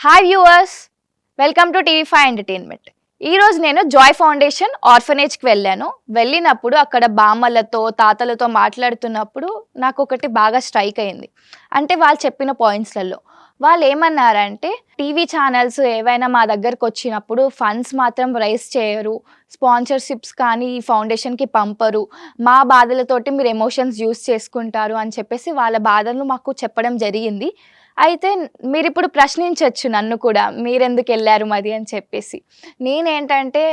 Hi viewers, welcome to TV5 entertainment. ఈరోజు నేను Joy foundation ఆర్ఫనేజ్కి వెళ్ళినప్పుడు అక్కడ బామ్మలతో తాతలతో మాట్లాడుతున్నప్పుడు నాకు ఒకటి బాగా స్ట్రైక్ అయింది. అంటే వాళ్ళు చెప్పిన పాయింట్స్లలో వాళ్ళు ఏమన్నారంటే, టీవీ ఛానల్స్ ఏవైనా మా దగ్గరకు వచ్చినప్పుడు ఫండ్స్ మాత్రం రైజ్ చేయరు, స్పాన్సర్షిప్స్ కానీ ఈ ఫౌండేషన్కి పంపరు, మా బాధలతోటి మీరు ఎమోషన్స్ యూస్ చేసుకుంటారు అని చెప్పేసి వాళ్ళ బాధలు మాకు చెప్పడం జరిగింది. అయితే మీరిప్పుడు ప్రశ్నించొచ్చు నన్ను కూడా, మీరెందుకెళ్లారు మరి అని చెప్పేసి. నేనేంటంటే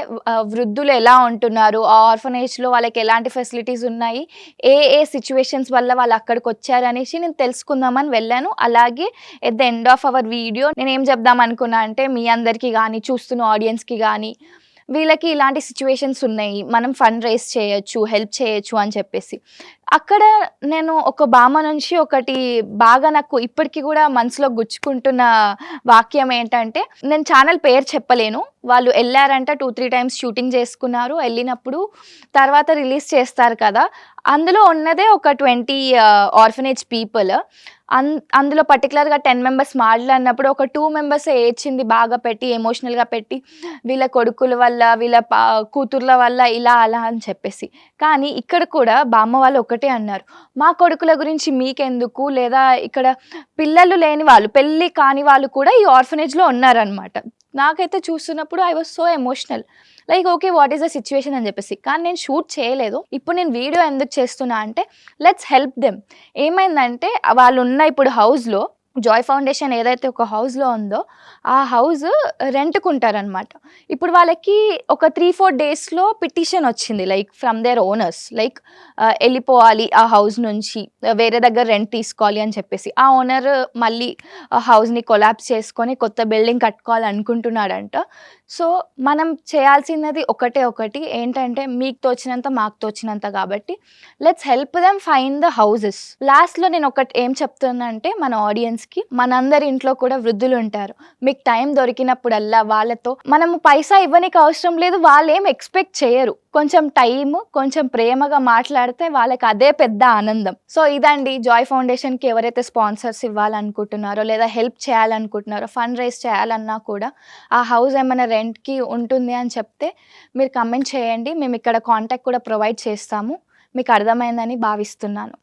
వృద్ధులు ఎలా ఉంటున్నారు, ఆ ఆర్ఫనేజ్‌లో వాళ్ళకి ఎలాంటి ఫెసిలిటీస్ ఉన్నాయి, ఏ సిట్యుయేషన్స్ వల్ల వాళ్ళు అక్కడికొచ్చారనేసి నేను తెలుసుకుందామని వెళ్ళాను. అలాగే at the end of our video నేనేం చెప్దాం అనుకున్నా అంటే, మీ అందరికీ గానీ, చూస్తున్న ఆడియన్స్‌కి గానీ, వీళ్ళకి ఇలాంటి సిట్యుయేషన్స్ ఉన్నాయి, మనం ఫండ్ రైజ్ చేయొచ్చు, హెల్ప్ చేయొచ్చు అని చెప్పేసి. అక్కడ నేను ఒక బామ్మ నుంచి ఒకటి బాగా నాకు ఇప్పటికి కూడా మనసులో గుచ్చుకుంటున్న వాక్యం ఏంటంటే, నేను ఛానల్ పేరు చెప్పలేను. వాళ్ళు ఎళ్లారంట 2, 3 టైమ్స్ షూటింగ్ చేసుకున్నారు. ఎళ్ళినప్పుడు తర్వాత రిలీజ్ చేస్తారు కదా! అందులో ఉన్నదే ఒక 20 ఆర్ఫనేజ్ పీపుల్. అందులో పర్టిక్యులర్‌గా 10 మెంబర్స్ మాట్లాడినప్పుడు ఒక 2 మెంబర్సే ఏడ్చింది బాగా పెట్టి, ఎమోషనల్‌గా పెట్టి, వీళ్ళ కొడుకుల వల్ల, వీళ్ళ కూతుర్ల వల్ల ఇలా అలా అని చెప్పేసి. కానీ ఇక్కడ కూడా బామ్మ వాళ్ళు ఒకటే అన్నారు, మా కొడుకుల గురించి మీకెందుకు, లేదా ఇక్కడ పిల్లలు లేని వాళ్ళు, పెళ్లి కాని వాళ్ళు కూడా ఈ ఆర్ఫనేజ్‌లో ఉన్నారనమాట. నాకైతే చూస్తున్నప్పుడు I was so emotional. Like okay, what is the situation అని చెప్పేసి. కానీ నేను షూట్ చేయలేదు. ఇప్పుడు నేను వీడియో ఎందుకు చేస్తున్నా అంటే, లెట్స్ హెల్ప్ దెమ్. ఏమైందంటే వాళ్ళున్న ఇప్పుడు హౌస్‌లో, జాయ్ ఫౌండేషన్ ఏదైతే ఒక హౌస్‌లో ఉందో, ఆ హౌస్ రెంట్‌కుంటారనమాట. ఇప్పుడు వాళ్ళకి ఒక 3, 4 డేస్‌లో పిటిషన్ వచ్చింది, like from their owners. Like ఎళ్ళిపోవాలి ఆ హౌస్ నుంచి, వేరే దగ్గర రెంట్ తీసుకోవాలి అని చెప్పేసి. ఆ ఓనర్ మళ్ళీ హౌస్‌ని కొలాప్స్ చేసుకొని కొత్త బిల్డింగ్ కట్టుకోవాలనుకుంటున్నాడంట. సో, మనం చేయాల్సినది ఒకటి ఏంటంటే, మీకు తోచినంత, మాకు తోచినంత కాబట్టి let's help them find the houses. లాస్ట్‌లో నేను ఒకటి ఏం చెప్తున్నా అంటే, మన ఆడియన్స్‌కి, మనందరి ఇంట్లో కూడా వృద్ధులు ఉంటారు. మీకు టైం దొరికినప్పుడల్లా వాళ్ళతో మనము పైసా ఇవ్వనీకి అవసరం లేదు. వాళ్ళేం ఎక్స్‌పెక్ట్ చేయరు. కొంచెం టైము, కొంచెం ప్రేమగా మాట్లాడితే వాళ్ళకి అదే పెద్ద ఆనందం. సో, ఇదండి జాయ్ ఫౌండేషన్‌కి ఎవరైతే స్పాన్సర్స్ ఇవ్వాలనుకుంటున్నారో, లేదా హెల్ప్ చేయాలనుకుంటున్నారో, ఫండ్ రైజ్ చేయాలన్నా కూడా ఆ హౌస్ ఏమైనా రెంట్‌కి ఉంటుంది అని చెప్తే మీరు కమెంట్ చేయండి. మేము ఇక్కడ కాంటాక్ట్ కూడా ప్రొవైడ్ చేస్తాము. మీకు అర్థమైందని భావిస్తున్నాను.